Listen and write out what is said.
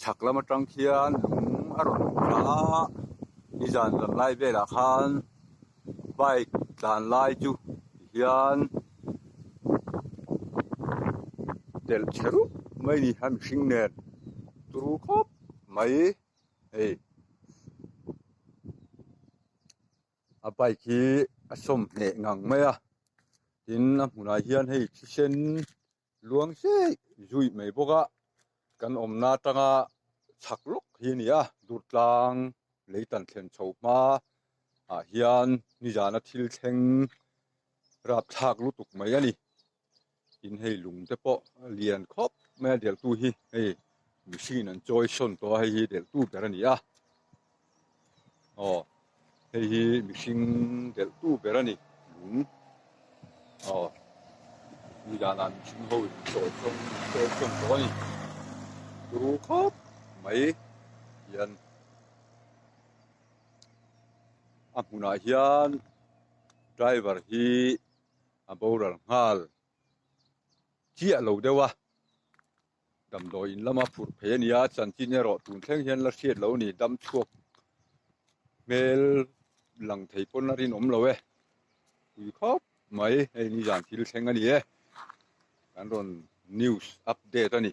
chak lama tang khian lung aron ra ni jan lan lai vela khan bike tlan lai chu hian del cheru mai ni ham hring nen turu khop mai ei a bike hi a som hne ngang mai a tin a hmunah hian hei chi sen luang se zui mai boka kan omna tanga chak lok hi ni a durtlang leitan thlen chho ma a hian ni jana thil thleng rap thak lutuk mai ani in hei lung te pawh lian khop mai del tu hi hei machine an joy son to hei hi del tu ber ani a hei hi machine del tu ber ani lung ni jana machine ho joy son to ani turu khop mai hian a hmunah hian driver hi a boral ngal chia lo dewa damdawi in lama phur phei ania chanchin ero tun thleng hian la hriat lo ni dam chuak mel lang thei pon a rin om lo e tui khop mai hei ni jan thil thleng ani e an ron news update ani